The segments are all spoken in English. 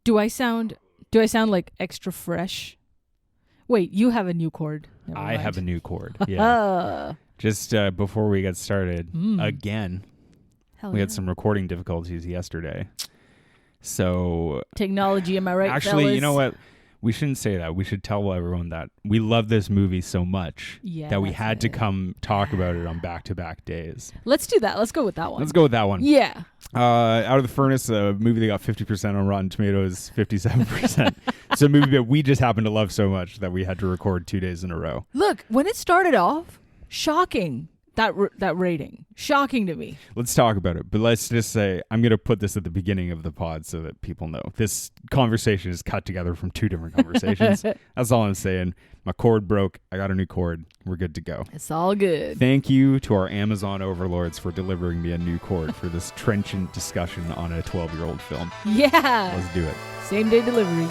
Do I sound like extra fresh? Wait, you have a new cord. Never I mind. have a new cord. Yeah. Just before we get started, again, Hell we yeah. had some recording difficulties yesterday. So Technology, am I right, actually, fellas? you know what? We shouldn't say that. We should tell everyone that we love this movie so much that we that's had to it. come talk about it on back-to-back days. Let's do that. Let's go with that one. Let's go with that one. Yeah. Out of the Furnace, a movie that got 50% on Rotten Tomatoes, 57%. It's a movie that we just happen to love so much that we had to record 2 days in a row. Look, when it started off, shocking. That rating. Shocking to me. Let's talk about it. But let's just say, I'm going to put this at the beginning of the pod so that people know. This conversation is cut together from 2 different conversations. That's all I'm saying. My cord broke. I got a new cord. We're good to go. It's all good. Thank you to our Amazon overlords for delivering me a new cord for this trenchant discussion on a 12-year-old film. Yeah. Let's do it. Same day delivery.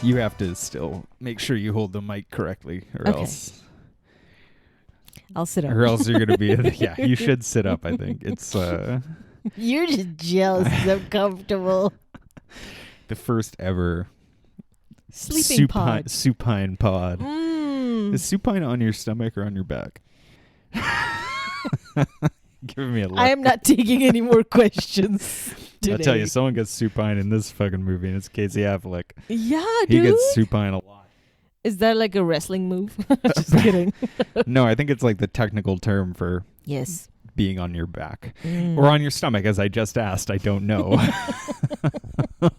You have to still make sure you hold the mic correctly, or Okay. else I'll sit up. you're going to be. Yeah, you should sit up. I think it's You're just jealous. I'm comfortable. the first ever Sleeping pod. supine pod. Is supine on your stomach or on your back? Giving me a look. I am not taking any more questions today. I'll tell you, someone gets supine in this fucking movie, and it's Casey Affleck. Yeah, He dude. gets supine a lot. Is that like a wrestling move? Just kidding. No, I think it's like the technical term for Yes. being on your back or on your stomach, as I just asked. I don't know. Are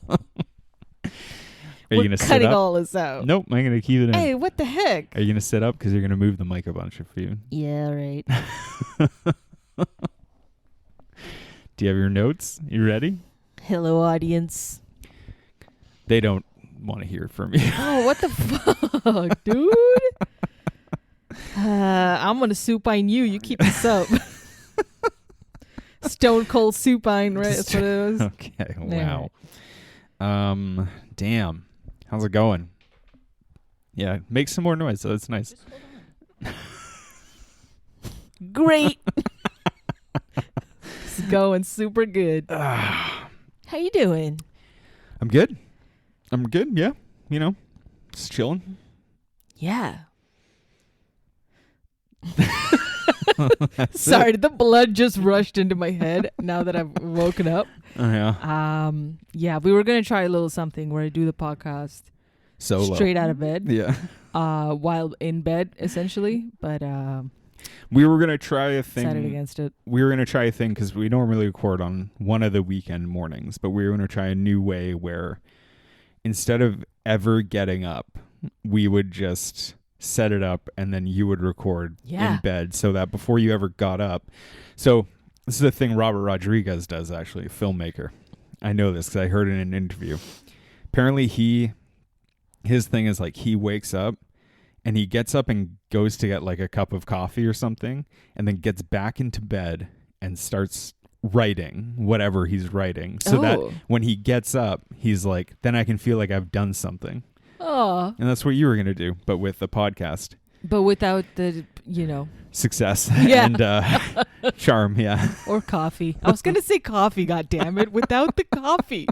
you We're going to sit cutting up? all this out. Nope, I'm going to keep it in. Hey, what the heck? Are you going to sit up? Because you're going to move the mic a bunch if you... Yeah, right. Do you have your notes? You ready? Hello, audience. They don't want to hear from you. Oh, what the fuck, dude? I'm going to supine you. You keep this up. Stone cold supine, right? That's what it is. Okay, wow. Damn. How's it going? Yeah, make some more noise. So that's nice. Great. It's going super good. How you doing? I'm good. Yeah. You know, just chilling. Yeah. Sorry, the blood just rushed into my head now that I've woken up. Oh, yeah. Yeah, we were gonna try a little something where I do the podcast Solo. straight out of bed. Yeah. While in bed, essentially. But We were going to try a thing. decided against it. We were going to try a thing because we normally record on one of the weekend mornings, but we were going to try a new way where instead of ever getting up, we would just set it up and then you would record in bed so that before you ever got up. So this is a thing Robert Rodriguez does, actually, a filmmaker. I know this because I heard it in an interview. Apparently his thing is like he wakes up and he gets up and goes to get like a cup of coffee or something and then gets back into bed and starts writing whatever he's writing so that when he gets up, he's like, then I can feel like I've done something. Oh. And that's what you were going to do, but with the podcast. But without the, Success Yeah. and charm, yeah. or coffee. I was going to say coffee, goddammit, without the coffee.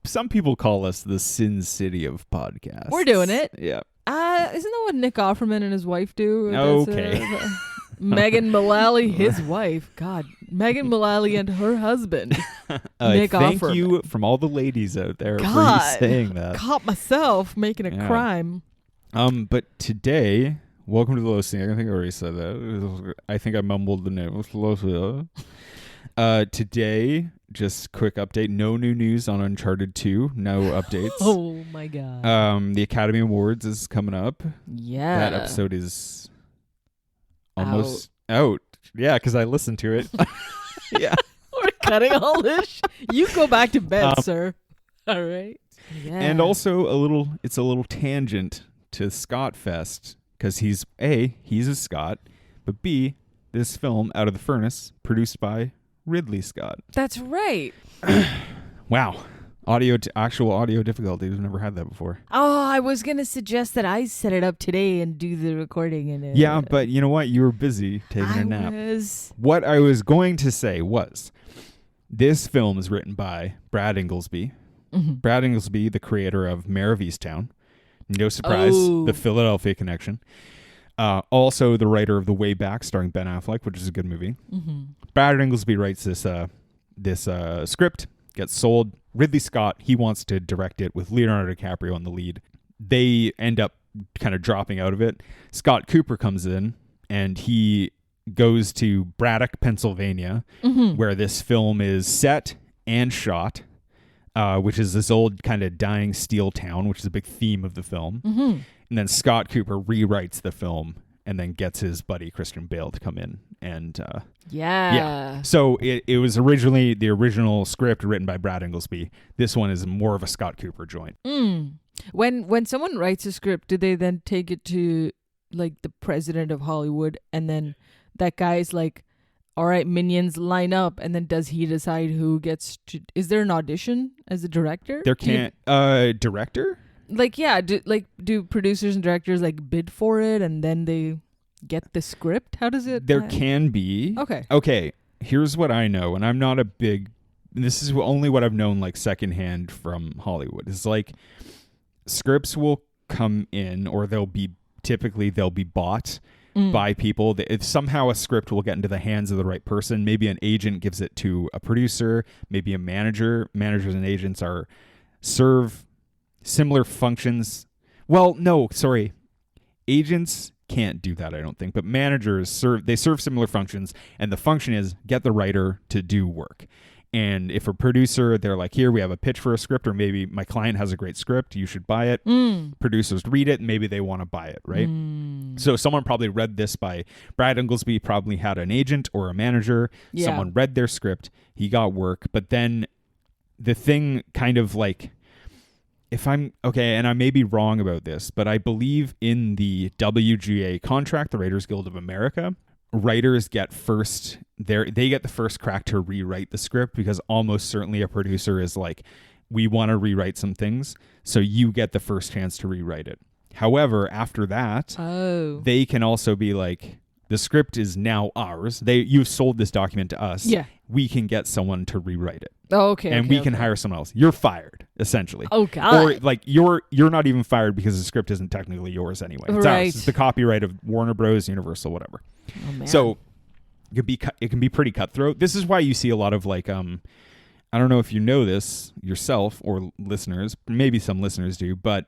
Some people call us the Sin City of podcasts. We're doing it. Yeah. Isn't that what Nick Offerman and his wife do? Okay. Megan Mullally, his wife. God, Megan Mullally and her husband. Nick thank Offerman. you from all the ladies out there for you God, saying that. caught myself making a crime. But today, welcome to the Low Scene. I think I already said that. I think I mumbled the name. Today, just quick update. No new news on Uncharted 2. No updates. Oh my God. The Academy Awards is coming up. Yeah. That episode is almost out. Yeah, because I listened to it. Yeah. We're cutting all this. You go back to bed, sir. All right. Yeah. And also it's a little tangent to Scott Fest because he's a Scot, but B, this film Out of the Furnace produced by Ridley Scott. That's right. Wow. Actual audio difficulties. We've never had that before. Oh, I was going to suggest that I set it up today and do the recording in it. Yeah, but you know what? You were busy taking a nap. What I was going to say was, this film is written by Brad Inglesby. Mm-hmm. Brad Inglesby, the creator of Mayor of Easttown. No surprise, The Philadelphia Connection. Also the writer of The Way Back, starring Ben Affleck, which is a good movie. Mm-hmm. Brad Inglesby writes this script, gets sold. Ridley Scott, he wants to direct it with Leonardo DiCaprio in the lead. They end up kind of dropping out of it. Scott Cooper comes in, and he goes to Braddock, Pennsylvania, where this film is set and shot, which is this old kind of dying steel town, which is a big theme of the film. Mm-hmm. And then Scott Cooper rewrites the film and then gets his buddy Christian Bale to come in. And yeah. So it was originally the original script written by Brad Inglesby. This one is more of a Scott Cooper joint. When someone writes a script, do they then take it to like the president of Hollywood, and then that guy's like, all right, minions, line up, and then does he decide who gets to... Is there an audition as a director? There can't... director? Like, yeah, do producers and directors like bid for it and then they get the script? How does it... There can be. Okay, here's what I know, and I'm not a big... This is only what I've known like secondhand from Hollywood. It's like scripts will come in, or they'll be bought by people. If somehow a script will get into the hands of the right person, maybe an agent gives it to a producer, maybe a manager. Managers and agents serve similar functions. Well, no, sorry. Agents can't do that, I don't think, but managers serve similar functions, and the function is get the writer to do work. And if a producer, they're like, here, we have a pitch for a script, or maybe my client has a great script, you should buy it. Producers read it, and maybe they want to buy it, right? So someone probably read this by Brad Inglesby, probably had an agent or a manager. Yeah. Someone read their script, he got work, but then the thing kind of like, if I'm okay, and I may be wrong about this, but I believe in the WGA contract, the Writers Guild of America, writers get they get the first crack to rewrite the script, because almost certainly a producer is like, we want to rewrite some things, so you get the first chance to rewrite it. However, after that, they can also be like, the script is now ours. You've sold this document to us. Yeah. We can get someone to rewrite it. Oh, okay. And we can hire someone else. You're fired, essentially. Oh, God. Or like you're not even fired because the script isn't technically yours anyway. It's ours. It's the copyright of Warner Bros., Universal, whatever. Oh, man. So it can be pretty cutthroat. This is why you see a lot of like I don't know if you know this yourself or listeners, maybe some listeners do, but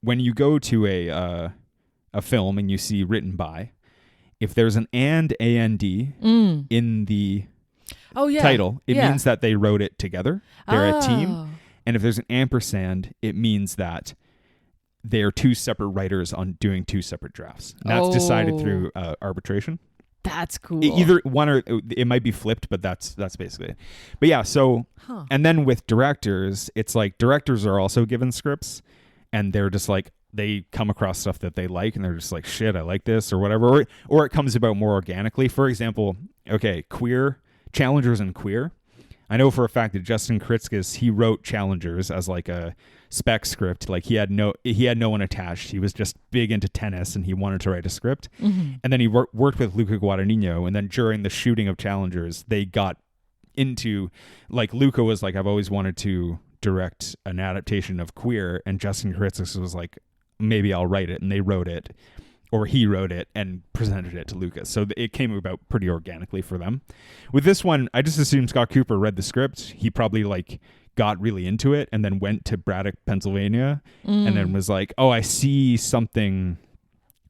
when you go to a film and you see written by, if there's an A-N-D in the title, it means that they wrote it together. They're a team. And if there's an ampersand, it means that they're two separate writers on doing two separate drafts. And that's decided through arbitration. That's cool. Either one, or it might be flipped, but that's basically it. But yeah, so and then with directors, it's like directors are also given scripts, and they're just like, they come across stuff that they like, and they're just like, shit, I like this, or whatever. Or it comes about more organically. For example, Queer, Challengers and Queer. I know for a fact that Justin Kritzkis, he wrote Challengers as like a spec script. Like he had no one attached. He was just big into tennis, and he wanted to write a script. Mm-hmm. And then he worked with Luca Guadagnino, and then during the shooting of Challengers, they got into, like, Luca was like, I've always wanted to direct an adaptation of Queer, and Justin Kritzkis was like, maybe I'll write it, and they wrote it, or he wrote it and presented it to Lucas. So it came about pretty organically for them. With this one, I just assumed Scott Cooper read the script. He probably like got really into it and then went to Braddock, Pennsylvania, and then was like, oh, I see something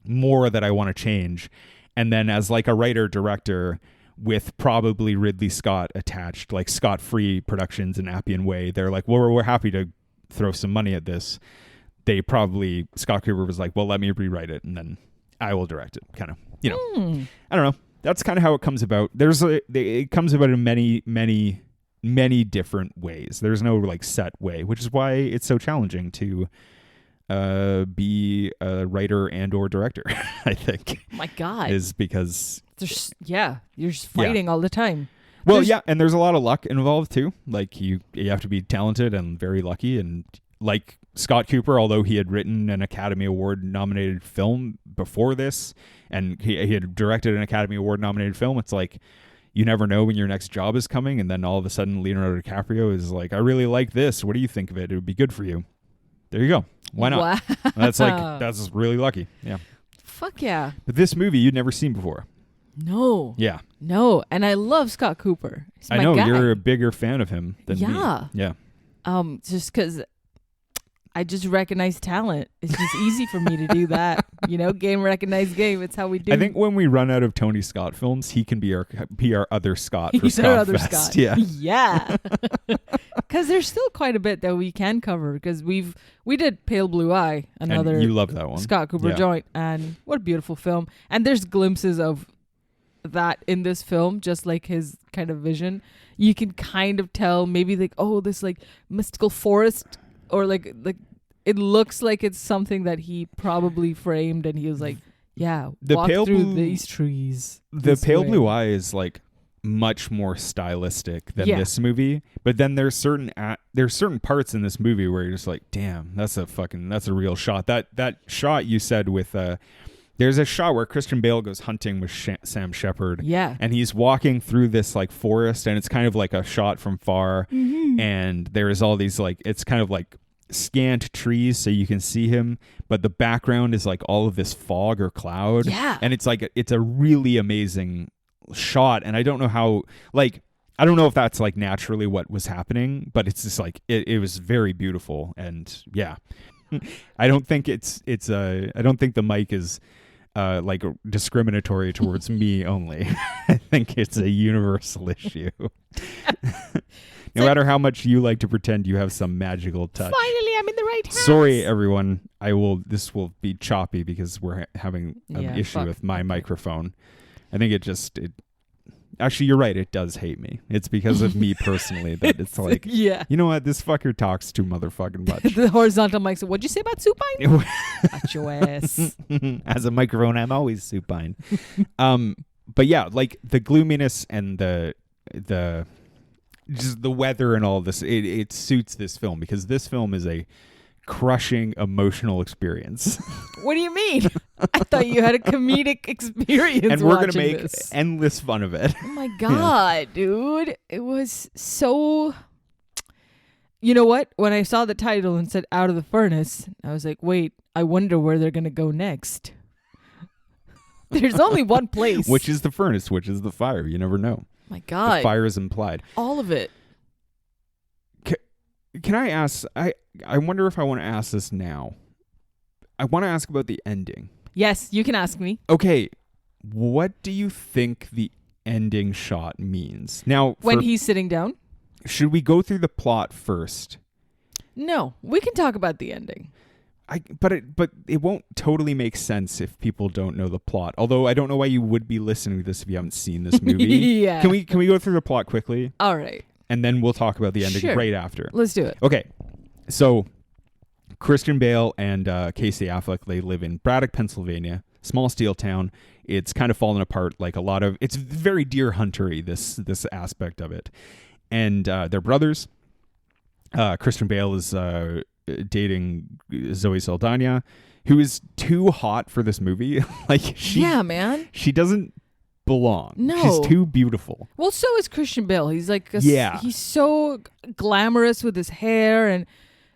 more that I want to change. And then as like a writer-director with probably Ridley Scott attached, like Scott Free Productions and Appian Way, they're like, well, we're happy to throw some money at this. Scott Cooper was like, well, let me rewrite it, and then I will direct it. Kind of, I don't know. That's kind of how it comes about. It comes about in many, many, many different ways. There's no like set way, which is why it's so challenging to be a writer and or director. I think. My God, is because you're just fighting all the time. Well, There's- yeah, and there's a lot of luck involved too. Like you have to be talented and very lucky. And like Scott Cooper, although he had written an Academy Award nominated film before this, and he had directed an Academy Award nominated film, it's like you never know when your next job is coming, and then all of a sudden Leonardo DiCaprio is like, I really like this. What do you think of it? It would be good for you. There you go. Why not? Wow. That's really lucky. Yeah. Fuck yeah. But this movie you'd never seen before. No. Yeah. No. And I love Scott Cooper. He's I my know guy. you're a bigger fan of him than me. Yeah. Just because I just recognize talent. It's just easy for me to do that. Game recognize game. It's how we do. I think when we run out of Tony Scott films, he can be our other Scott for He's Scott our other Fest. Scott. Yeah. Yeah. Because there's still quite a bit that we can cover. Because we did Pale Blue Eye, another And you love that one. Scott Cooper Yeah. joint, and what a beautiful film. And there's glimpses of that in this film, just like his kind of vision. You can kind of tell maybe like, oh, this like mystical forest, or like it looks like it's something that he probably framed, and he was like, yeah, walk through these trees. The Pale Blue Eye is like much more stylistic than this movie, but then there's certain parts in this movie where you're just like, damn, that's a real shot. That shot you said with there's a shot where Christian Bale goes hunting with Sam Shepard. Yeah. And he's walking through this like forest, and it's kind of like a shot from far. Mm-hmm. And there's all these like, it's kind of like scant trees so you can see him, but the background is like all of this fog or cloud. Yeah. And it's like, it's a really amazing shot. And I don't know how, like, I don't know if that's like naturally what was happening, but it's just like, it was very beautiful. And yeah, I don't think I don't think the mic is like discriminatory towards me only. I think it's a universal issue. No matter how much you like to pretend you have some magical touch. Finally, I'm in the right house. Sorry, everyone. This will be choppy because we're having an issue with my microphone. I think actually, you're right. It does hate me. It's because of me personally that it's like, yeah. You know what? This fucker talks too motherfucking much. The horizontal mic said, what'd you say about supine? Watch your ass. As a microphone, I'm always supine. But yeah, like the gloominess and the just the weather and all this, it suits this film because this film is a crushing emotional experience. What do you mean? I thought you had a comedic experience and we're going to watching make this. endless fun of it. Oh my God, dude. It was so... You know what? When I saw the title and said Out of the Furnace, I was like, wait, I wonder where they're going to go next. There's only one place. Which is the furnace, which is the fire. You never know. My God. The fire is implied. All of it. Can I ask... I wonder if I want to ask this now. I want to ask about the ending. Yes, you can ask me. Okay, what do you think the ending shot means? Now, when he's sitting down? Should we go through the plot first? No, we can talk about the ending. But it won't totally make sense if people don't know the plot. Although I don't know why you would be listening to this if you haven't seen this movie. Yeah. Can we go through the plot quickly? All right. And then we'll talk about the ending right after. Let's do it. Okay. So Christian Bale and Casey Affleck, they live in Braddock, Pennsylvania, small steel town. It's kind of fallen apart. Like it's very Deer Hunter-y, this aspect of it. And they're brothers. Christian Bale is dating Zoe Saldana, who is too hot for this movie. Yeah, man. She doesn't belong. No. She's too beautiful. Well, so is Christian Bale. He's like, he's so glamorous with his hair and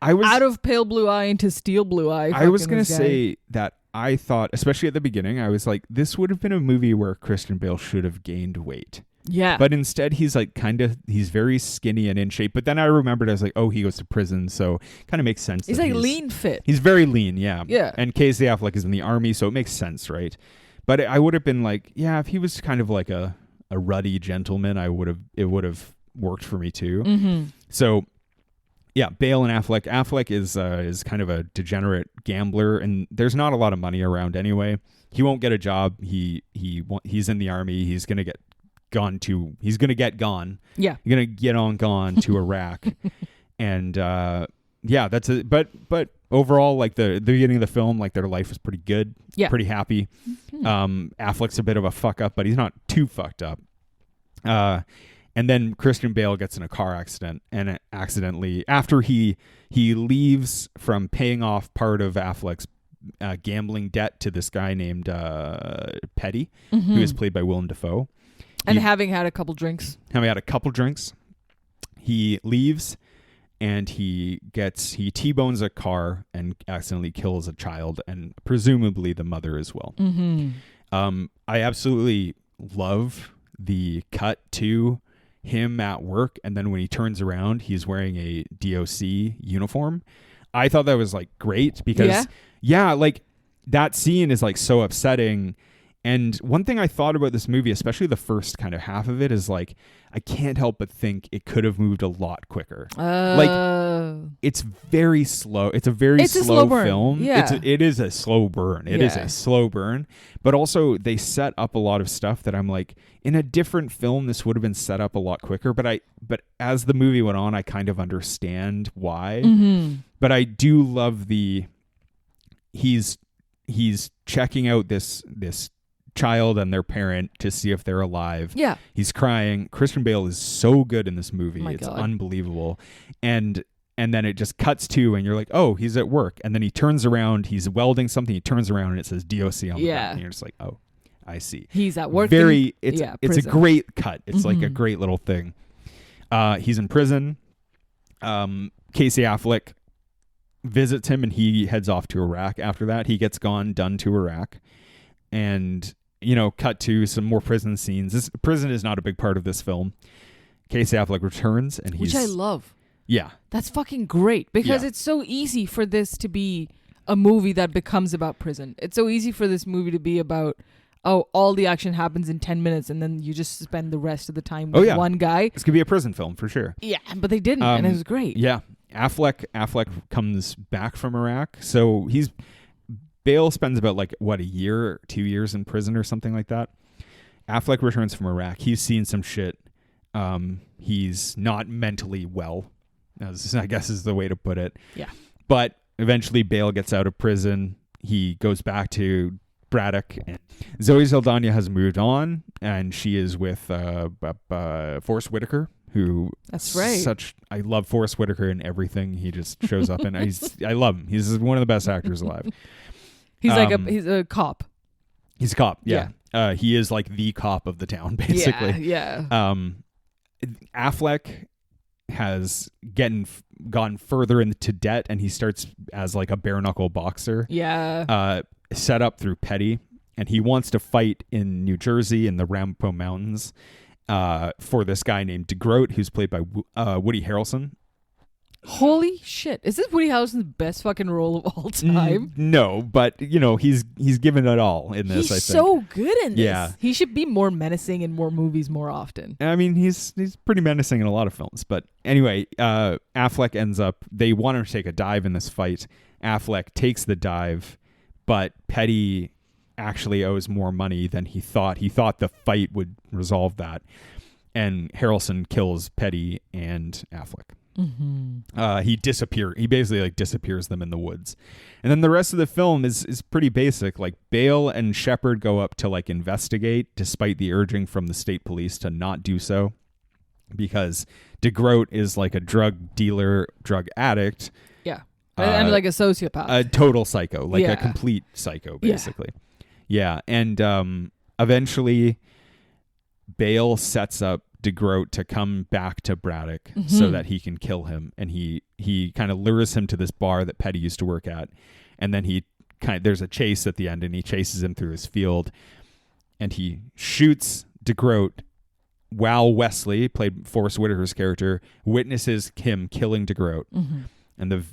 out of Pale Blue Eye into Steel Blue Eye. I was going to say that I thought, especially at the beginning, I was like, this would have been a movie where Christian Bale should have gained weight. Yeah. But instead, he's like he's very skinny and in shape. But then I remembered, I was like, oh, he goes to prison. So kind of makes sense. He's like lean fit. He's very lean, yeah. Yeah. And Casey Affleck is in the army, so it makes sense, right? But I would have been like, yeah, if he was kind of like a ruddy gentleman, it would have worked for me too. Mm-hmm. So yeah, Bale and Affleck. Affleck is kind of a degenerate gambler, and there's not a lot of money around anyway. He won't get a job. He's in the army. He's gonna get gone. Yeah, he's gonna get gone to Iraq, and yeah, that's it. But overall, like the beginning of the film, like their life is pretty good. Yeah, pretty happy. Mm-hmm. Affleck's a bit of a fuck up, but he's not too fucked up. And then Christian Bale gets in a car accident and accidentally, after he leaves from paying off part of Affleck's gambling debt to this guy named Petty, who is played by Willem Dafoe. And having had a couple drinks, he leaves and he T-bones a car and accidentally kills a child and presumably the mother as well. I absolutely love the cut to him at work, and then when he turns around, he's wearing a DOC uniform. I thought that was like great because like that scene is like so upsetting. And one thing I thought about this movie, especially the first kind of half of it, is like I can't help but think it could have moved a lot quicker. Like it's very slow. It's a very slow film. Yeah. It is a slow burn. It is a slow burn. But also they set up a lot of stuff that I'm like, in a different film, this would have been set up a lot quicker. But as the movie went on, I kind of understand why. But I do love he's checking out this child and their parent to see if they're alive. Yeah. He's crying. Christian Bale is so good in this movie. My it's God. unbelievable. And then it just cuts to, and you're like, oh, he's at work. And then he turns around, he's welding something, he turns around and it says DOC on the back. And you're just like, oh, I see. He's at work. It's a great cut. It's like a great little thing. He's in prison. Casey Affleck visits him and he heads off to Iraq after that. He gets done to Iraq. And cut to some more prison scenes. This prison is not a big part of this film. Casey Affleck returns, and which I love. Yeah, that's fucking great because it's so easy for this to be a movie that becomes about prison. It's so easy for this movie to be about all the action happens in 10 minutes, and then you just spend the rest of the time with one guy. This could be a prison film for sure. Yeah, but they didn't, and it was great. Yeah, Affleck comes back from Iraq, so Bale spends about a year, 2 years in prison or something like that. Affleck returns from Iraq. He's seen some shit. He's not mentally well, I guess is the way to put it. Yeah. But eventually Bale gets out of prison. He goes back to Braddock. Zoe Saldana has moved on, and she is with Forrest Whitaker, who that's right. I love Forrest Whitaker in everything. He just shows up, and I love him. He's one of the best actors alive. He's he's a cop. He's a cop, yeah. He is like the cop of the town, basically. Yeah. Affleck has gone further into debt, and he starts as like a bare knuckle boxer. Yeah. Set up through Petty, and he wants to fight in New Jersey in the Ramapo Mountains for this guy named DeGroat, who's played by Woody Harrelson. Holy shit. Is this Woody Harrelson's best fucking role of all time? No, but he's given it all in this, I think. He's so good in this. Yeah. He should be more menacing in more movies more often. I mean, he's pretty menacing in a lot of films. But anyway, Affleck ends up, they want him to take a dive in this fight. Affleck takes the dive, but Petty actually owes more money than he thought. He thought the fight would resolve that. And Harrelson kills Petty and Affleck. He basically disappears them in the woods, and then the rest of the film is pretty basic. Like Bale and Shepard go up to investigate, despite the urging from the state police to not do so, because DeGroat is like a drug dealer, drug addict. Yeah, and like a sociopath, a total psycho, a complete psycho, basically. Yeah, and eventually Bale sets up DeGroat to come back to Braddock so that he can kill him, and he kind of lures him to this bar that Petty used to work at, and then there's a chase at the end, and he chases him through his field, and he shoots DeGroat while Wesley, played Forrest Whitaker's character, witnesses him killing DeGroat. And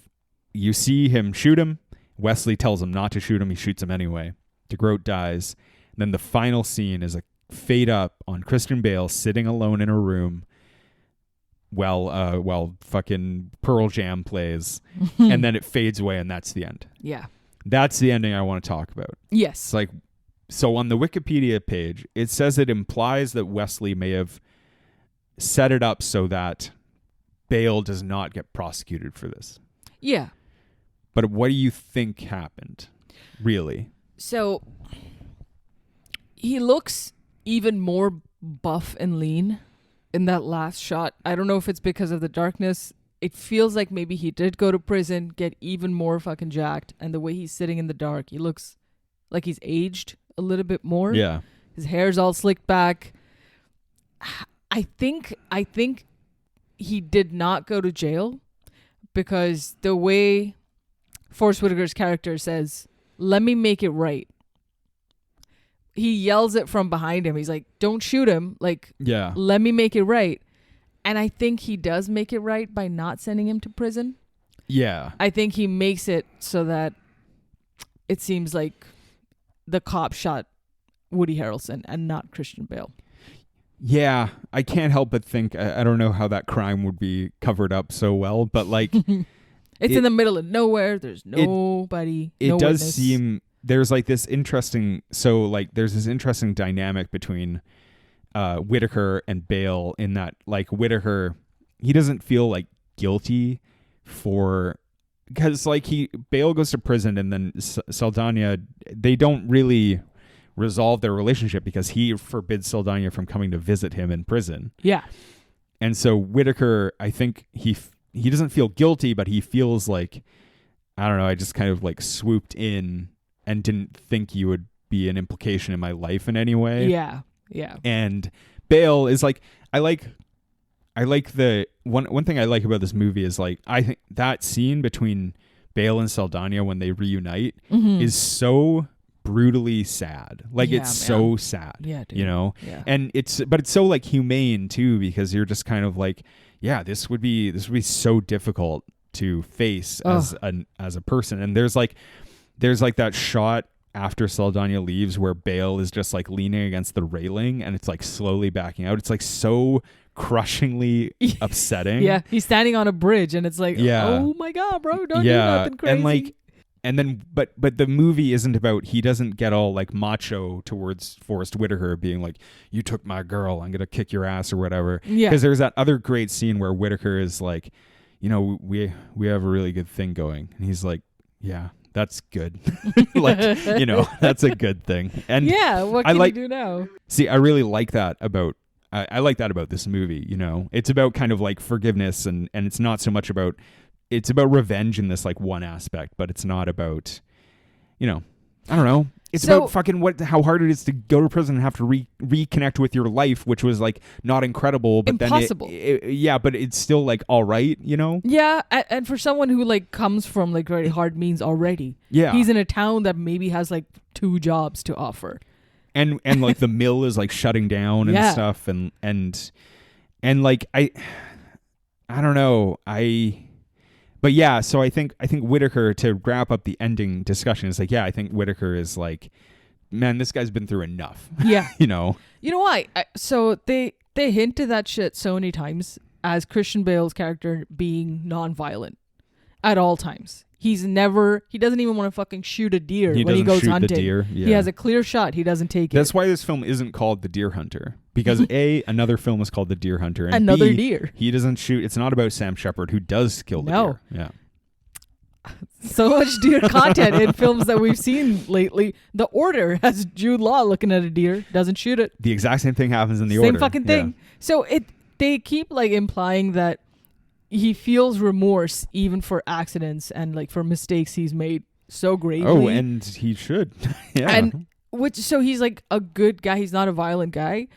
you see him shoot him. Wesley tells him not to shoot him. He shoots him anyway. DeGroat dies. And then the final scene is a fade up on Christian Bale sitting alone in a room while fucking Pearl Jam plays, and then it fades away, and that's the end. Yeah, that's the ending I want to talk about. Yes, it's so on the Wikipedia page it says it implies that Wesley may have set it up so that Bale does not get prosecuted for this. Yeah, but what do you think happened, really? So he looks even more buff and lean in that last shot. I don't know if it's because of the darkness. It feels like maybe he did go to prison, get even more fucking jacked, and the way he's sitting in the dark, he looks like he's aged a little bit more. Yeah. His hair's all slicked back. I think he did not go to jail because the way Forrest Whitaker's character says, "Let me make it right." He yells it from behind him. He's like, "Don't shoot him. Like, Yeah. let me make it right." And I think he does make it right by not sending him to prison. Yeah. I think he makes it so that it seems like the cop shot Woody Harrelson and not Christian Bale. Yeah. I can't help but think, I don't know how that crime would be covered up so well, but like... It's in the middle of nowhere. There's nobody. It no does witness. seem... There's like this interesting... So like there's this interesting dynamic between Whitaker and Bale in that like Whitaker, he doesn't feel like guilty for... Because like Bale goes to prison and then Saldana, they don't really resolve their relationship because he forbids Saldana from coming to visit him in prison. Yeah. And so Whitaker, I think he doesn't feel guilty, but he feels like, I don't know, I just kind of like swooped in and didn't think you would be an implication in my life in any way. Yeah. Yeah. And Bale is like, I like the one thing I like about this movie is like, I think that scene between Bale and Saldana when they reunite is so brutally sad. Like it's so sad. Yeah, dude. You know? Yeah. And it's so like humane too, because you're just kind of like, yeah, this would be so difficult to face as a person. And there's like that shot after Saldana leaves where Bale is just like leaning against the railing and it's like slowly backing out. It's like so crushingly upsetting. Yeah, he's standing on a bridge and it's like, oh my God, bro, don't do nothing crazy. And then but the movie isn't about, he doesn't get all like macho towards Forrest Whitaker being like, you took my girl, I'm gonna kick your ass or whatever. Yeah. Because there's that other great scene where Whitaker is like, you know, we have a really good thing going. And he's like, yeah, that's good. Like, you know, that's a good thing. And yeah, what can you do now? See, I really like that about I like that about this movie, you know. It's about kind of like forgiveness and it's not so much about, it's about revenge in this like one aspect, but it's not about, you know, I don't know. It's about fucking how hard it is to go to prison and have to reconnect with your life, which was like not incredible, but impossible. Then but it's still like all right, you know? Yeah, and for someone who like comes from like very hard means already. Yeah. He's in a town that maybe has like 2 jobs to offer. And like the mill is like shutting down and stuff and like I don't know. But yeah, so I think Whitaker, to wrap up the ending discussion, is like, yeah, I think Whitaker is like, man, this guy's been through enough. Yeah. You know? You know why? So they hint to that shit so many times as Christian Bale's character being non-violent at all times. He doesn't even want to fucking shoot a deer when he goes hunting. The deer. Yeah. He has a clear shot. He doesn't take it. That's why this film isn't called The Deer Hunter. Because A, another film is called The Deer Hunter. And another B, deer. He doesn't shoot. It's not about Sam Shepard, who does kill the deer. Yeah. So much deer content in films that we've seen lately. The Order has Jude Law looking at a deer, doesn't shoot it. The exact same thing happens in The Order. Same fucking thing. Yeah. So they keep like implying that he feels remorse even for accidents and like for mistakes he's made so gravely. Oh, and he should. Yeah. And so he's like a good guy. He's not a violent guy.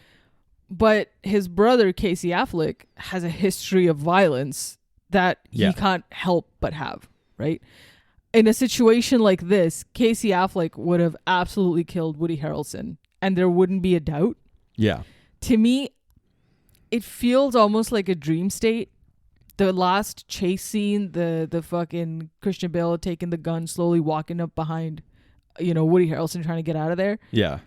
But his brother, Casey Affleck, has a history of violence that he can't help but have, right? In a situation like this, Casey Affleck would have absolutely killed Woody Harrelson, and there wouldn't be a doubt. Yeah. To me, it feels almost like a dream state. The last chase scene, the fucking Christian Bale taking the gun, slowly walking up behind, you know, Woody Harrelson trying to get out of there. Yeah.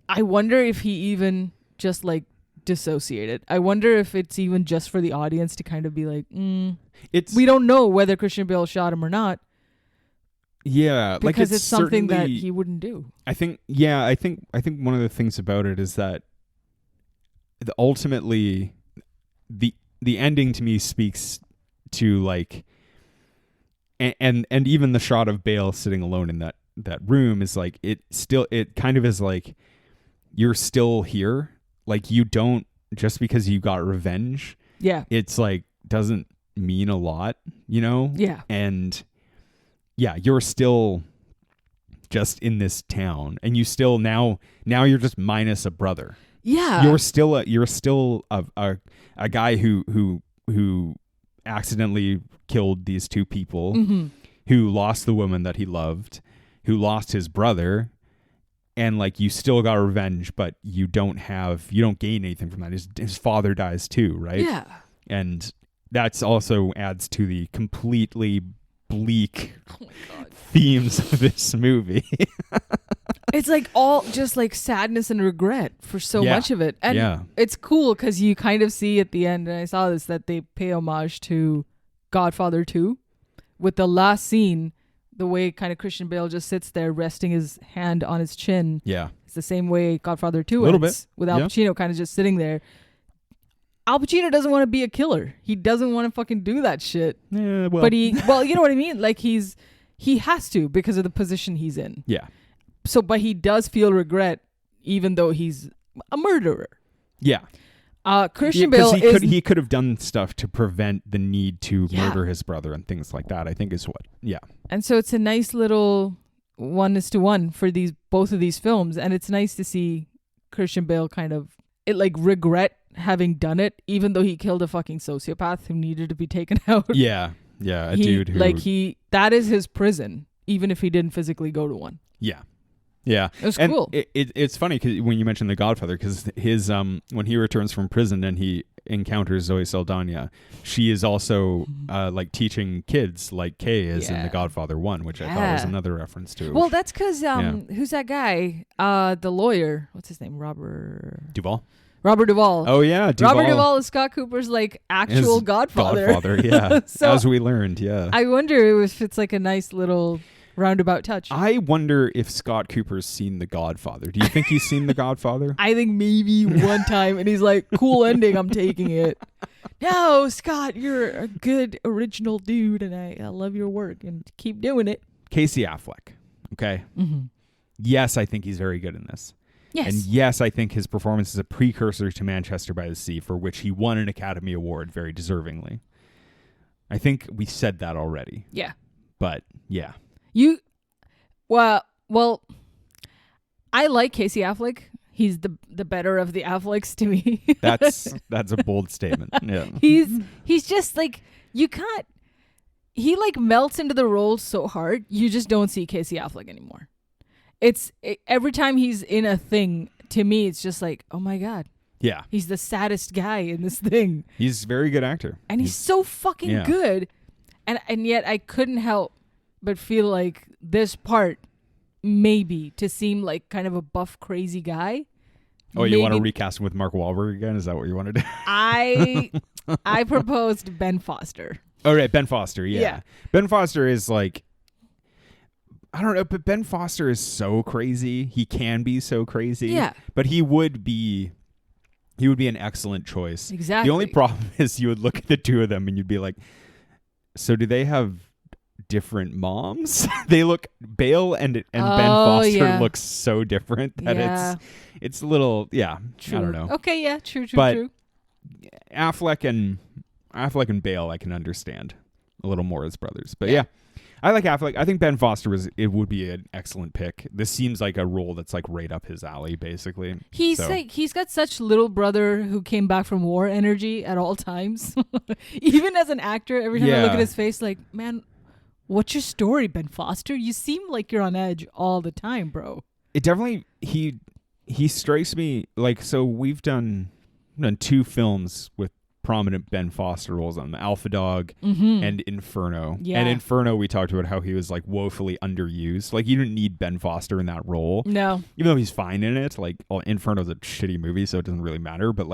I wonder if he even just like dissociated. I wonder if it's even just for the audience to kind of be like, we don't know whether Christian Bale shot him or not. Yeah, because it's something that he wouldn't do. I think one of the things about it is that ultimately the ending to me speaks to like, and even the shot of Bale sitting alone in that room is like, it kind of is like, you're still here. Like you don't just because you got revenge, Yeah. it's like doesn't mean a lot, you know? Yeah. And yeah, you're still just in this town, and you still now you're just minus a brother. Yeah. You're still a guy who accidentally killed these two people, Mm-hmm. who lost the woman that he loved, who lost his brother, and like you still got revenge, but you don't gain anything from that. His father dies too, right? Yeah. And that's also adds to the completely bleak Oh my God. themes of this movie. It's like all just like sadness and regret for so Yeah. much of it. And it's cool because you kind of see at the end, and I saw this, that they pay homage to Godfather 2 with the last scene, the way kind of Christian Bale just sits there resting his hand on his chin. Yeah. It's the same way Godfather 2 A little ends, with Al Yeah. Pacino kind of just sitting there. Al Pacino doesn't want to be a killer. He doesn't want to fucking do that shit. Yeah, well, But you know what I mean? Like he has to because of the position he's in. yeah. So, but he does feel regret, even though he's a murderer. Yeah. Christian Bale he could have done stuff to prevent the need to Yeah. murder his brother and things like that, I think is what. Yeah. and so it's a nice little 1:1 for both of these films, and it's nice to see Christian Bale kind of regret having done it, even though he killed a fucking sociopath who needed to be taken out. Yeah. Yeah. A dude who that is his prison, even if he didn't physically go to one. Yeah. Yeah. It was And cool. it's funny cause when you mentioned The Godfather, because his when he returns from prison and he encounters Zoe Saldana, she is also like teaching kids like Kay is in Yeah. The Godfather 1, which I thought was another reference to. Well, that's because who's that guy? The lawyer. What's his name? Robert Duvall. Oh yeah, Robert Duvall is Scott Cooper's like actual His Godfather. Godfather, yeah. So as we learned, yeah. I wonder if it's like a nice little roundabout touch. I wonder if Scott Cooper's seen The Godfather. Do you think he's seen The Godfather? I think maybe one time, and he's like, "Cool ending, I'm taking it." No, Scott, you're a good original dude, and I love your work, and keep doing it. Casey Affleck. Okay. Mm-hmm. Yes, I think he's very good in this. Yes. And yes, I think his performance is a precursor to Manchester by the Sea, for which he won an Academy Award very deservingly. I think we said that already. Yeah. But yeah. Well, I like Casey Affleck. He's the better of the Afflecks to me. That's a bold statement. Yeah. He's just like, you can't. He like melts into the role so hard, you just don't see Casey Affleck anymore. Every time he's in a thing, to me, it's just like, oh my God. Yeah. He's the saddest guy in this thing. He's a very good actor. And he's so fucking good. And yet I couldn't help but feel like this part, maybe, to seem like kind of a buff, crazy guy. Oh, you want to recast him with Mark Wahlberg again? Is that what you want to do? I proposed Ben Foster. Oh, right. Ben Foster. Yeah. Yeah. Ben Foster is like, I don't know, but Ben Foster is so crazy. He can be so crazy. Yeah. But he would be an excellent choice. Exactly. The only problem is you would look at the two of them and you'd be like, so do they have different moms? They look, Bale and Ben Foster look so different that it's a little, True. I don't know. Okay, yeah, true. But Affleck and Bale I can understand a little more as brothers. But yeah. I like Affleck. I think Ben Foster would be an excellent pick. This seems like a role that's like right up his alley, basically. He's got such little brother who came back from war energy at all times. Even as an actor, every time I look at his face, like, man, what's your story, Ben Foster? You seem like you're on edge all the time, bro. It definitely he strikes me like, so we've done two films with prominent Ben Foster roles on them, Alpha Dog and Inferno. Yeah. And Inferno, we talked about how he was like woefully underused. Like you didn't need Ben Foster in that role. No. Even though he's fine in it. Like, well, Inferno's a shitty movie, so it doesn't really matter. But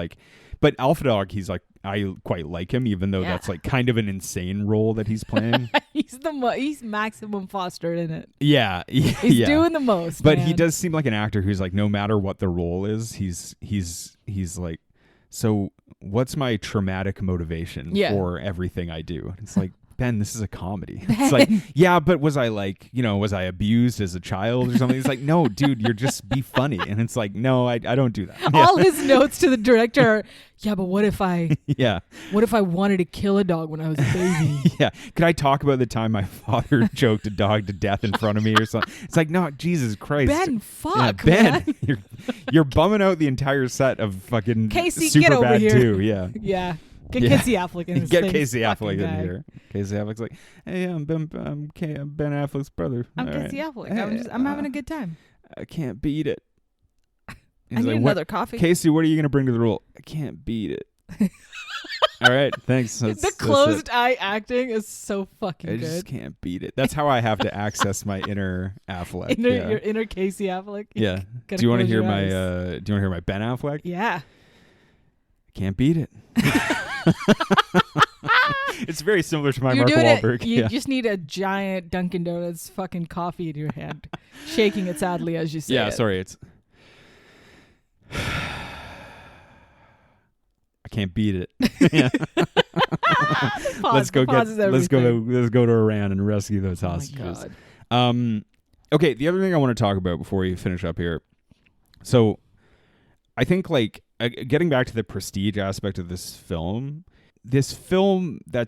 Alpha Dog, he's like, I quite like him, even though that's like kind of an insane role that he's playing. He's maximum Foster in it. Yeah. He's doing the most. But man. he does seem like an actor who's like, no matter what the role is, he's like, so what's my traumatic motivation for everything I do? It's like, Ben, this is a comedy. It's like, yeah, but was I like, was I abused as a child or something? It's like, no, dude, you're just be funny. And it's like, no, I don't do that. All his notes to the director are, yeah, but what if I wanted to kill a dog when I was a baby? Yeah. Could I talk about the time my father choked a dog to death in front of me or something? It's like, no, Jesus Christ. Ben, fuck, Ben, man. you're bumming out the entire set of fucking Casey, Superbad get over here. too. Yeah. Yeah. Get Casey Affleck in this Get thing, Casey Affleck guy. in here. Casey Affleck's like, hey, I'm Ben Affleck's brother. I'm All Casey right. Affleck. Hey, I'm having a good time. I can't beat it. I He's need like, another coffee. Casey, what are you going to bring to the role? I can't beat it. All right, thanks. The closed eye acting is so fucking I good. just can't beat it. That's how I have to access my inner Affleck. Your inner Casey Affleck. Yeah. Gotta Do you want to close hear your my eyes. Do you want to hear my Ben Affleck? Yeah. Can't beat it. It's very similar to my You're Mark doing Wahlberg. it. You just need a giant Dunkin' Donuts fucking coffee in your hand, shaking it sadly as you say it. Sorry, it's I can't beat it. Yeah. Let's go to Iran and rescue those hostages. Oh my God. Okay, the other thing I want to talk about before you finish up here. So, I think like getting back to the prestige aspect of this film that's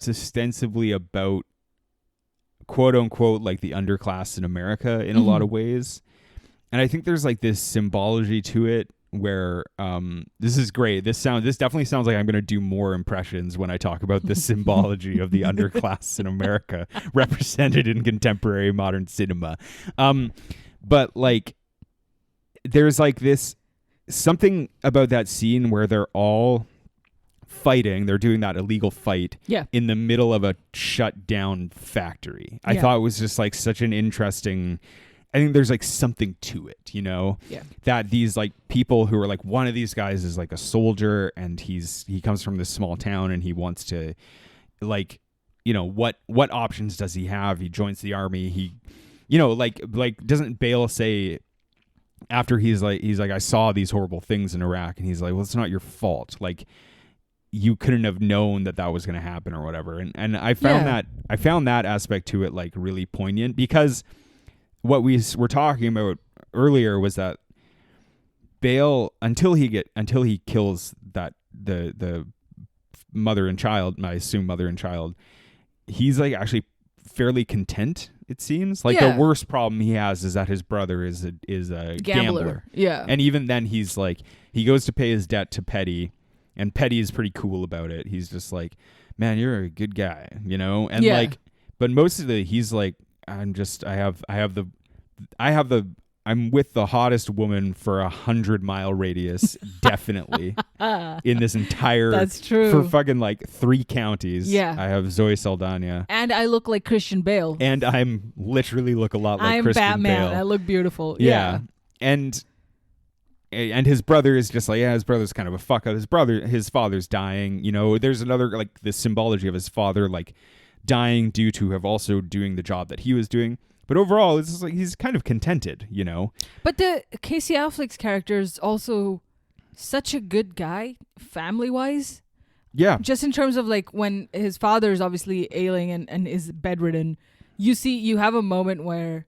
ostensibly about quote unquote like the underclass in America in a lot of ways. And I think there's like this symbology to it where this is great. This definitely sounds like I'm going to do more impressions when I talk about the symbology of the underclass in America represented in contemporary modern cinema. But like there's like this something about that scene where they're all fighting. They're doing that illegal fight in the middle of a shut down factory. I thought it was just like such an interesting, I think there's like something to it, that these like people who are like, one of these guys is like a soldier and he comes from this small town and he wants to like, what options does he have? He joins the army. He, like doesn't Bale say after he's like, I saw these horrible things in Iraq, and he's like, well, it's not your fault. Like, you couldn't have known that was going to happen or whatever. And I found that aspect to it like really poignant, because what we were talking about earlier was that Bale, until he kills that the mother and child, I assume mother and child, he's like actually fairly content. It seems like the worst problem he has is that his brother is a gambler. Yeah. And even then he's like, he goes to pay his debt to Petty, and Petty is pretty cool about it. He's just like, man, you're a good guy, and like, but mostly he's like, I'm with the hottest woman for 100-mile radius, definitely in this entire. That's true. For fucking like 3 counties. Yeah. I have Zoe Saldana. And I look like Christian Bale. And I'm literally look a lot like I'm Christian Batman. Bale. I look beautiful. Yeah. And his brother is just like, his brother's kind of a fuck up. His father's dying. There's another like the symbology of his father like dying due to have also doing the job that he was doing. But overall, it's just like he's kind of contented, But the Casey Affleck's character is also such a good guy, family-wise. Yeah. Just in terms of like when his father is obviously ailing and is bedridden, you have a moment where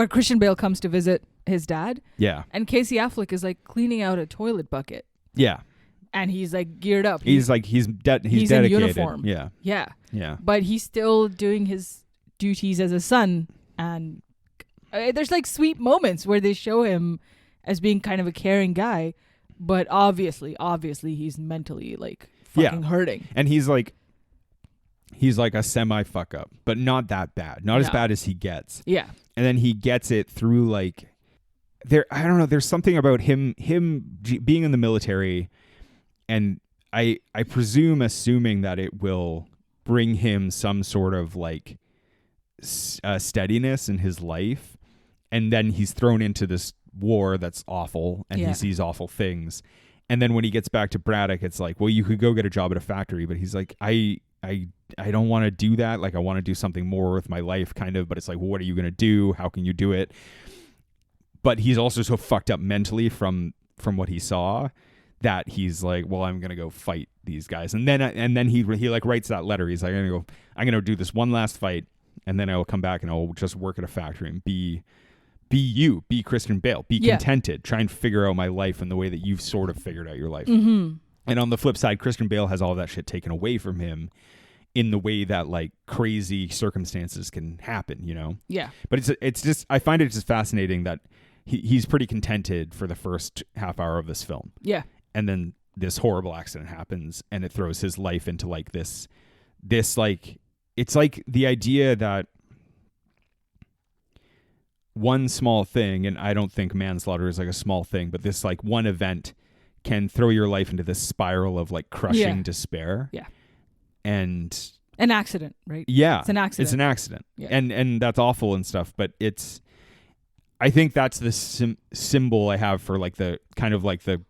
Christian Bale comes to visit his dad. Yeah. And Casey Affleck is like cleaning out a toilet bucket. Yeah. And he's like geared up. He's dedicated. in uniform. Yeah. Yeah. Yeah. But he's still doing his duties as a son. And there's like sweet moments where they show him as being kind of a caring guy. But obviously he's mentally like fucking hurting. And he's like a semi fuck up, but not that bad. Not as bad as he gets. Yeah. And then he gets it through like I don't know. There's something about him being in the military. And I presume, assuming that it will bring him some sort of like steadiness in his life, and then he's thrown into this war that's awful, and he sees awful things, and then when he gets back to Braddock, it's like, well, you could go get a job at a factory, but he's like, I don't want to do that. Like, I want to do something more with my life, kind of. But it's like, well, what are you gonna do? How can you do it? But he's also so fucked up mentally from what he saw that he's like, well, I'm gonna go fight these guys, and then he like writes that letter. He's like, I'm gonna do this one last fight, and then I will come back and I'll just work at a factory and be Christian Bale, be contented, try and figure out my life in the way that you've sort of figured out your life. Mm-hmm. And on the flip side, Christian Bale has all that shit taken away from him in the way that like crazy circumstances can happen, you know? Yeah. But it's just, I find it just fascinating that he's pretty contented for the first half hour of this film. Yeah. And then this horrible accident happens and it throws his life into like this like, it's like the idea that one small thing, and I don't think manslaughter is like a small thing, but this like one event can throw your life into this spiral of like crushing despair. Yeah. And an accident, right? Yeah. It's an accident. It's an accident. Yeah. And that's awful and stuff, but I think that's the symbol I have for like the kind of like the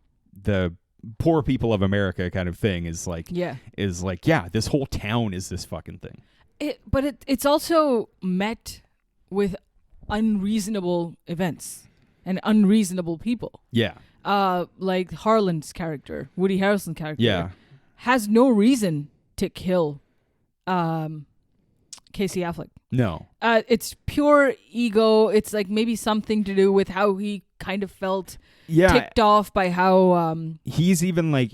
poor people of America kind of thing is like, this whole town is this fucking thing. But it's also met with unreasonable events and unreasonable people. Yeah. Like Harlan's character, Woody Harrelson's character, has no reason to kill Casey Affleck. No. It's pure ego. It's like maybe something to do with how he kind of felt ticked off by how he's even like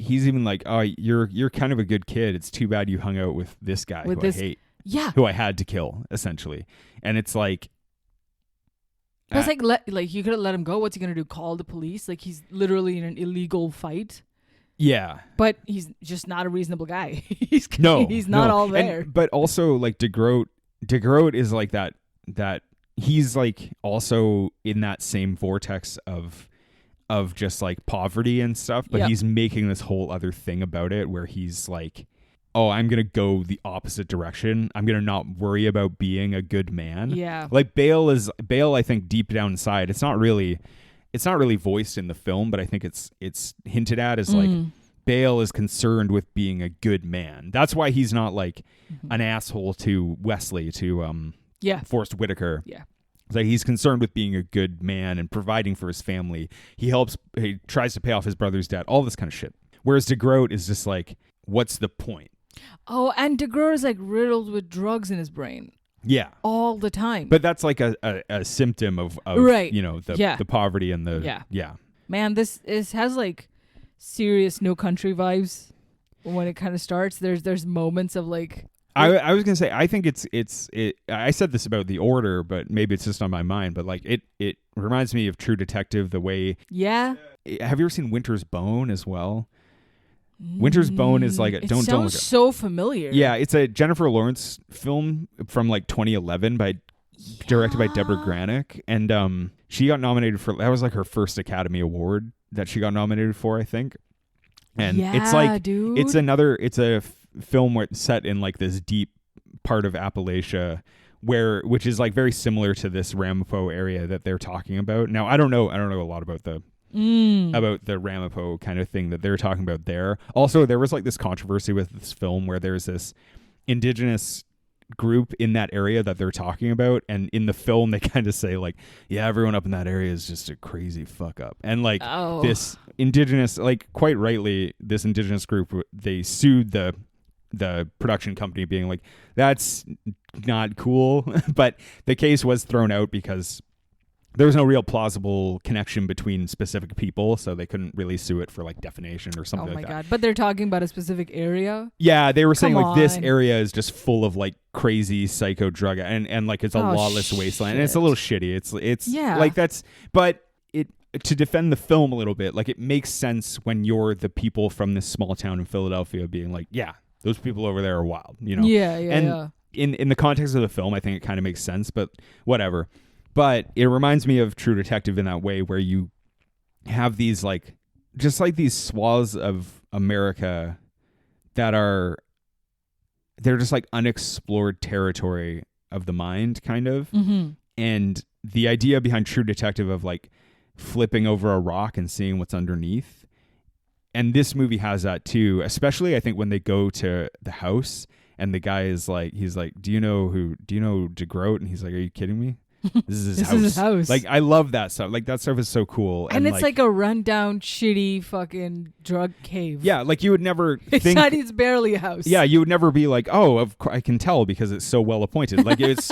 oh, you're kind of a good kid. It's too bad you hung out with this guy I hate. Yeah. Who I had to kill, essentially. And it's like, but it's like you could have let him go. What's he gonna do? Call the police? Like he's literally in an illegal fight. Yeah, but he's just not a reasonable guy. He's not all there. But also, like De Groot is like that he's like also in that same vortex of just like poverty and stuff. But he's making this whole other thing about it where he's like, oh, I'm going to go the opposite direction. I'm going to not worry about being a good man. Yeah. Like Bale, I think deep down inside, it's not really voiced in the film, but I think it's hinted at as like Bale is concerned with being a good man. That's why he's not like an asshole to Wesley, to Forrest Whitaker. Yeah. It's like he's concerned with being a good man and providing for his family. He tries to pay off his brother's debt, all this kind of shit. Whereas De Groot is just like, what's the point? Oh, and De Groot is like riddled with drugs in his brain. Yeah. All the time. But that's like a symptom of right. You know, the poverty and the... Yeah. Man, this has like serious No Country vibes when it kind of starts. There's moments of like... I was going to say, I think I said this about the order, but maybe it's just on my mind, but like it reminds me of True Detective the way... Yeah. Have you ever seen Winter's Bone as well? Winter's Bone is like it sounds so familiar. Yeah, it's a Jennifer Lawrence film from like 2011 directed by Deborah Granick, and she got nominated for, that was like her first Academy Award that she got nominated for, I think. And it's like dude. it's a film where it's set in like this deep part of Appalachia which is like very similar to this Ramapo area that they're talking about. Now I don't know a lot about the Ramapo kind of thing that they're talking about there. Also, there was like this controversy with this film where there's this indigenous group in that area that they're talking about, and in the film they kind of say like, yeah, everyone up in that area is just a crazy fuck up. And like this indigenous, like quite rightly, this indigenous group, they sued the production company being like, that's not cool. But the case was thrown out because there was no real plausible connection between specific people, so they couldn't really sue it for like defamation or something like that. Oh my God. But they're talking about a specific area? Yeah, they were saying like this area is just full of like crazy psycho drug and like it's a lawless wasteland. And it's a little shitty. It's like that's, but to defend the film a little bit, like it makes sense when you're the people from this small town in Philadelphia being like, yeah, those people over there are wild, you know? Yeah. In the context of the film, I think it kind of makes sense, but whatever. But it reminds me of True Detective in that way, where you have these like, just like these swaths of America that they're just like unexplored territory of the mind, kind of. Mm-hmm. And the idea behind True Detective of like flipping over a rock and seeing what's underneath. And this movie has that too, especially I think when they go to the house and the guy is like, he's like, do you know De Groot? And he's like, are you kidding me? This is his This house. is his house. Like, I love that stuff. Like, that stuff is so cool. And it's like a rundown, shitty fucking drug cave. yeah, like you would never It's not. It's barely a house. Yeah, you would never be like, oh, I can tell because it's so well appointed. Like, it's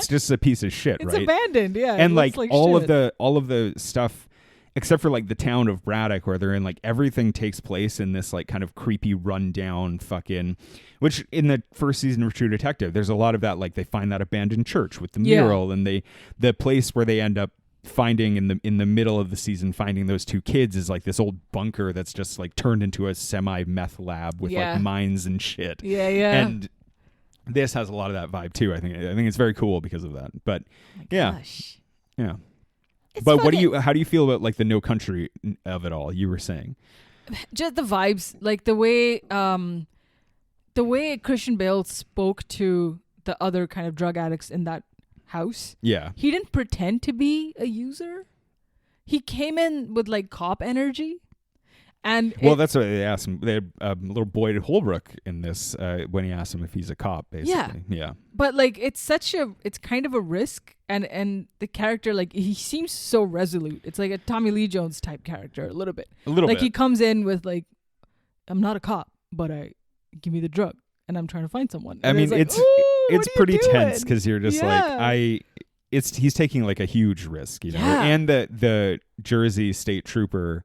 just a piece of shit, It's right? abandoned. Yeah, And like all shit. of the stuff, except for like the town of Braddock, where they're in, like everything takes place in this like kind of creepy rundown fucking. Which in the first season of True Detective, there's a lot of that. Like they find that abandoned church with the mural, and the place where they end up finding in the middle of the season, finding those two kids is like this old bunker that's just like turned into a semi-meth lab with like mines and shit. Yeah, yeah. And this has a lot of that vibe too. I think it's very cool because of that. But Gosh. yeah. It's But fucking, how do you feel about like the No Country of it all? You were saying just the vibes, like the way Christian Bale spoke to the other kind of drug addicts in that house. Yeah. He didn't pretend to be a user. He came in with like cop energy. And that's what they asked him. They had little Boyd Holbrook in this when he asked him if he's a cop, basically. Yeah. But like it's kind of a risk, and the character, like he seems so resolute. It's like a Tommy Lee Jones type character, a little bit. Like he comes in with like, I'm not a cop, but give me the drug and I'm trying to find someone. And I mean, like, it's pretty tense doing? because you're just he's taking like a huge risk, you know. Yeah. And the Jersey state trooper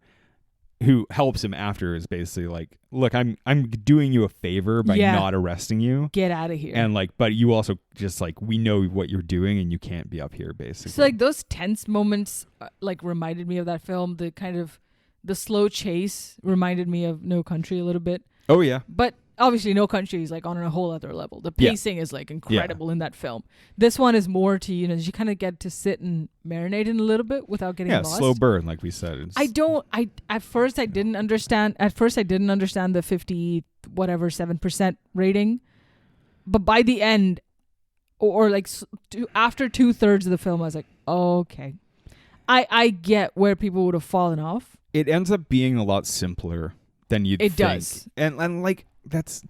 who helps him after is basically like, look, I'm doing you a favor by not arresting you. Get out of here. And like, but you also just like, we know what you're doing and you can't be up here, basically. So like those tense moments like reminded me of that film. The kind of the slow chase reminded me of No Country a little bit. Oh yeah. But obviously No Country is like on a whole other level. The pacing is like incredible in that film. This one is more to, you kind of get to sit and marinate in a little bit without getting lost. Slow burn, like we said. At first I didn't understand the 7% rating. But by the end, or like after 2/3 of the film, I was like, oh, okay. I get where people would have fallen off. It ends up being a lot simpler than you'd think. It does. And like, that's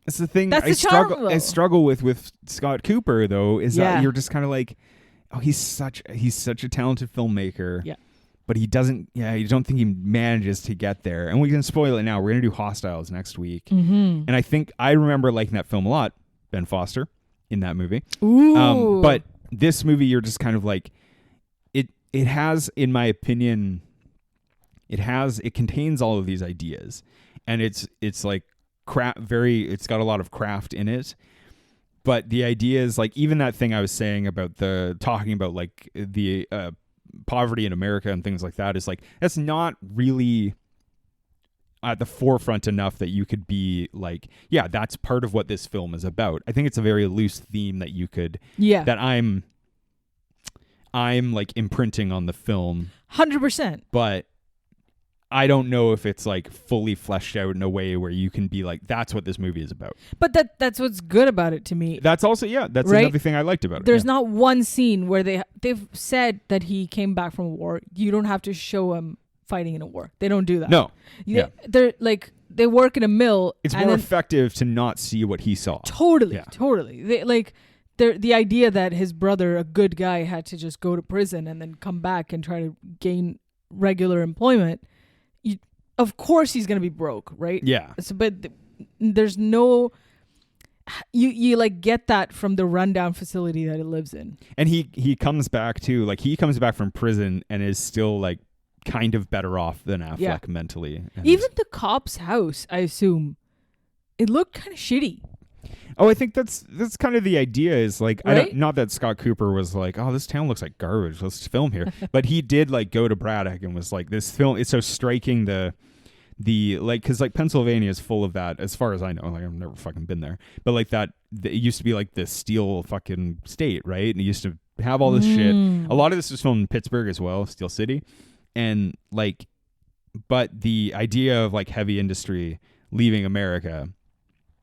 the thing. That's the charm, though. I struggle with Scott Cooper, though, is that you're just kind of like, oh, he's such a talented filmmaker. Yeah. But you don't think he manages to get there. And we can spoil it now. We're going to do Hostiles next week. Mm-hmm. And I remember liking that film a lot. Ben Foster in that movie. Ooh. But this movie, you're just kind of like, it has, in my opinion, it contains all of these ideas. And it's like it's got a lot of craft in it. But the idea is like, even that thing I was saying about talking about like the poverty in America and things like that is like, that's not really at the forefront enough that you could be like, yeah, that's part of what this film is about. I think it's a very loose theme that you could, that I'm like imprinting on the film 100%. But I don't know if it's like fully fleshed out in a way where you can be like, that's what this movie is about. But that's what's good about it to me. That's also, that's another thing I liked about it. There's not one scene where they've said that he came back from a war. You don't have to show him fighting in a war. They don't do that. No. They're like, they work in a mill. It's more effective to not see what he saw. Totally. The idea that his brother, a good guy, had to just go to prison and then come back and try to gain regular employment. Of course he's going to be broke, right? Yeah. So, but there's no... You like get that from the rundown facility that it lives in. And he comes back too. Like, he comes back from prison and is still like kind of better off than Affleck mentally. And even the cop's house, I assume, it looked kind of shitty. Oh, I think that's kind of the idea is like, right? not that Scott Cooper was like, oh, this town looks like garbage, let's film here. But he did like go to Braddock and was like, this film, it's so striking the like, because like Pennsylvania is full of that as far as I know. Like, I've never fucking been there, but like that, it used to be like the steel fucking state, right? And it used to have all this shit. A lot of this was filmed in Pittsburgh as well, Steel City. And like, but the idea of like heavy industry leaving America,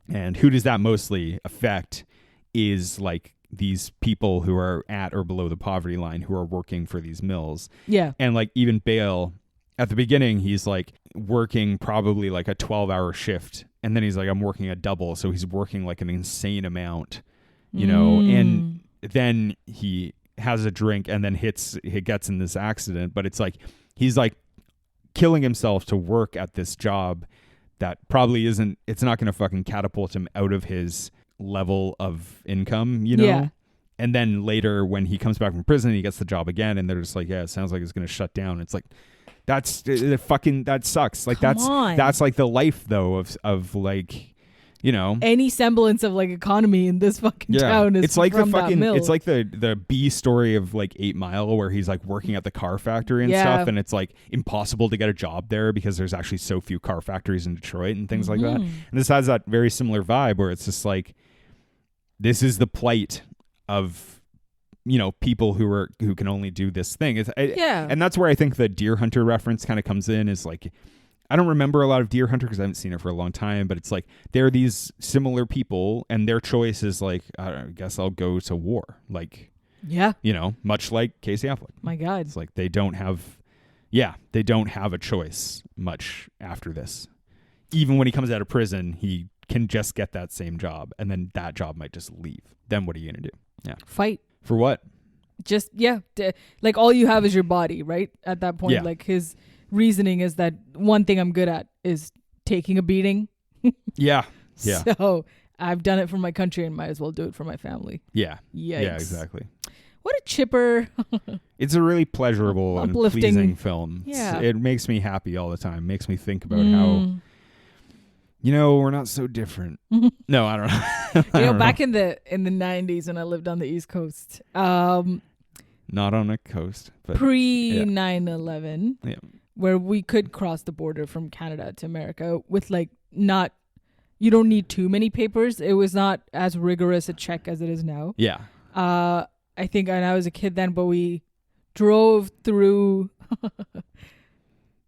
and who does that mostly affect is like these people who are at or below the poverty line who are working for these mills. Yeah. And like even Bale at the beginning, he's like working probably like a 12-hour shift. And then he's like, I'm working a double. So he's working like an insane amount, you know, and then he has a drink and then he gets in this accident, but it's like he's like killing himself to work at this job that probably isn't, it's not going to fucking catapult him out of his level of income, you know? Yeah. And then later when he comes back from prison, he gets the job again and they're just like, yeah, it sounds like it's going to shut down. It's like, that's fucking, that sucks. Like that's like the life though of like, you know, any semblance of like economy in this fucking town is it's like from the fucking that mill. it's like the B story of like 8 Mile where he's like working at the car factory and stuff, and it's like impossible to get a job there because there's actually so few car factories in Detroit and things like that. And this has that very similar vibe where it's just like, this is the plight of, you know, people who can only do this thing. And that's where I think the Deer Hunter reference kind of comes in, is like, I don't remember a lot of Deer Hunter because I haven't seen it for a long time, but it's like they're these similar people and their choice is like, I guess I'll go to war. Like, yeah, you know, much like Casey Affleck. My God. It's like they don't have a choice much after this. Even when he comes out of prison, he can just get that same job and then that job might just leave. Then what are you going to do? Yeah. Fight. For what? Just, like all you have is your body, right? At that point, like his reasoning is that one thing I'm good at is taking a beating. Yeah. So I've done it for my country and might as well do it for my family. Yeah. Yikes. Yeah, exactly. What a chipper. It's a really pleasurable and pleasing film. Yeah. It makes me happy all the time. Makes me think about how, you know, we're not so different. No, I don't know. You know, back in the 90s when I lived on the East Coast, not on a coast, but pre 9/11, where we could cross the border from Canada to America with like you don't need too many papers. It was not as rigorous a check as it is now. Yeah. I think, and I was a kid then, but we drove through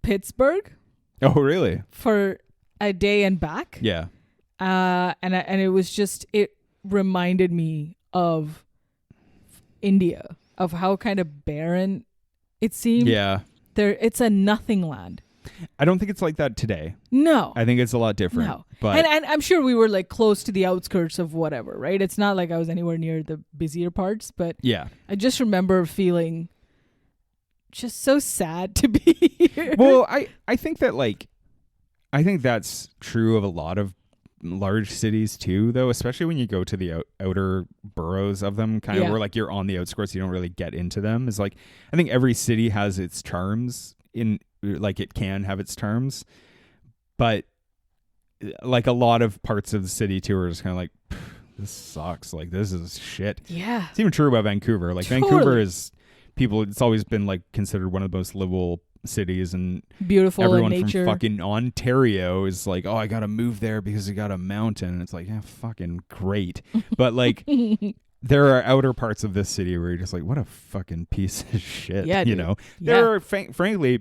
Pittsburgh. Oh, really? For a day and back. Yeah. And it was just, it reminded me of India, of how kind of barren it seemed. Yeah. It's a nothing land. I don't think it's like that today. No. I think it's a lot different. No. But and I'm sure we were like close to the outskirts of whatever, right? It's not like I was anywhere near the busier parts, but yeah. I just remember feeling just so sad to be here. Well, I think that I think that's true of a lot of large cities too, though, especially when you go to the outer boroughs of them, kind of where like you're on the outskirts, you don't really get into them. Is like, I think every city has its charms like it can have its terms, but like a lot of parts of the city too are just kind of like, this sucks. Like, this is shit. Yeah. It's even true about Vancouver. Like Vancouver is it's always been like considered one of the most livable cities, and beautiful, everyone in nature. from fucking Ontario is like, oh, I gotta move there because you got a mountain. And it's like, yeah, fucking great. But like there are outer parts of this city where you're just like, what a fucking piece of shit. Yeah, you dude. know, there are frankly,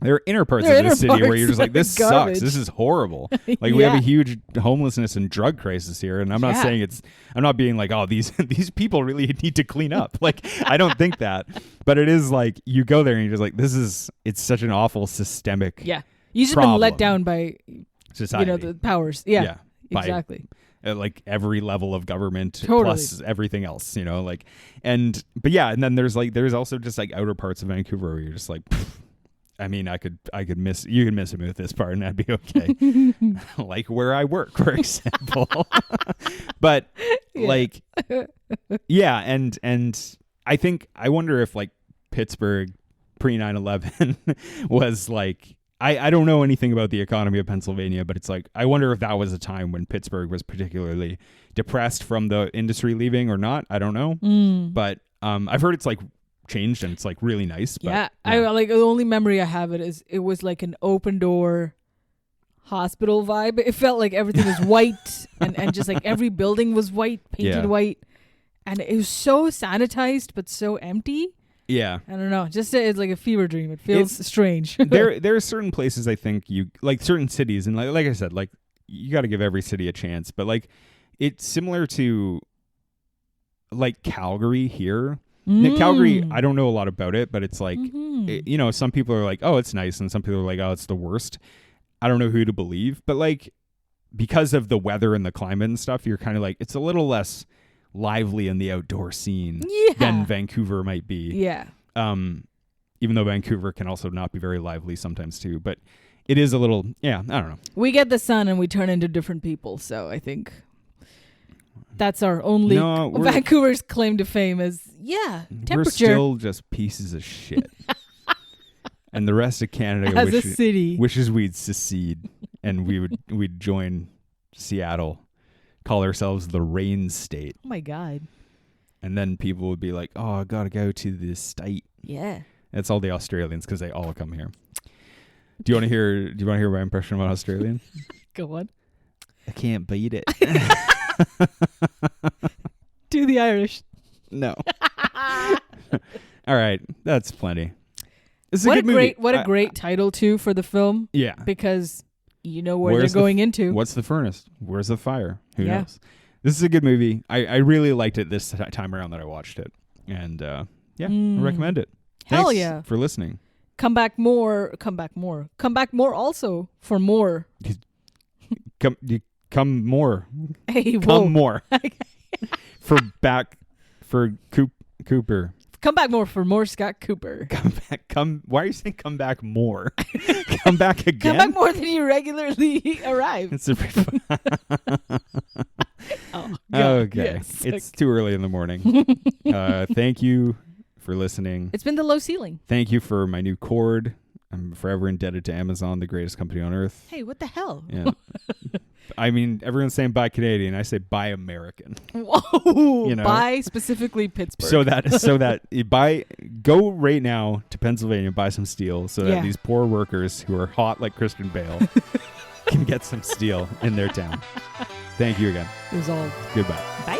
there are inner parts of this city where you're just like, this sucks. This is horrible. Like we have a huge homelessness and drug crisis here. And I'm not saying I'm not being like, oh, these people really need to clean up. Like, I don't think that. But it is like, you go there and you're just like, it's such an awful systemic You just problem. been let down by society. You know, the powers. Yeah. Exactly. Like every level of government plus everything else, you know, like, and then there's also just like outer parts of Vancouver where you're just like, I mean, you could miss him with this part and that'd be okay. Like where I work, for example. But like, and I wonder if like Pittsburgh pre 9/11 was like, I don't know anything about the economy of Pennsylvania, but it's like, I wonder if that was a time when Pittsburgh was particularly depressed from the industry leaving or not. I don't know. But I've heard it's like changed and it's like really nice. But, I like, the only memory I have it was like an open door hospital vibe. It felt like everything was white and just like every building was white, painted white. And it was so sanitized, but so empty. Yeah. I don't know. Just it's like a fever dream. It feels strange. there are certain places I think you like, certain cities, and like I said, like you got to give every city a chance, but like it's similar to like Calgary here. Calgary, I don't know a lot about it, but it's like, you know, some people are like, oh, it's nice, and some people are like, oh, it's the worst. I don't know who to believe, but like because of the weather and the climate and stuff, you're kind of like, it's a little less lively in the outdoor scene Yeah. than Vancouver might be. Yeah. Even though Vancouver can also not be very lively sometimes too, but it is a little, I don't know. We get the sun and we turn into different people, so I think that's our only Vancouver's claim to fame is, temperature. We're still just pieces of shit. And the rest of Canada as a city wishes we'd secede and we'd join Seattle, call ourselves the Rain State. Oh my God. And then people would be like, oh, I gotta go to the state. Yeah. That's all the Australians because they all come here. Do you want to hear my impression of an Australian? Go on. I can't beat it. Do the Irish. No. All right, that's plenty. This is what a good movie. What a great title too for the film. Yeah. Because you know where they're going into. What's the furnace? Where's the fire? Who Yeah. knows? This is a good movie. I really liked it this time around that I watched it. And I recommend it. Hell Thanks yeah. for listening. Come back more also for more. Come more. Hey, whoa. Come more. for Cooper. Come back more for more Scott Cooper. Why are you saying come back more? Come back again? Come back more than you regularly arrive. It's a Oh, okay. Yes. It's too early in the morning. Thank you for listening. It's been the low ceiling. Thank you for my new cord. I'm forever indebted to Amazon, the greatest company on earth. Hey, what the hell? Yeah. I mean, everyone's saying buy Canadian. I say buy American. Whoa! Buy specifically Pittsburgh. So that you go right now to Pennsylvania and buy some steel, so that these poor workers who are hot like Kristen Bale can get some steel in their town. Thank you again. It was all goodbye. Bye.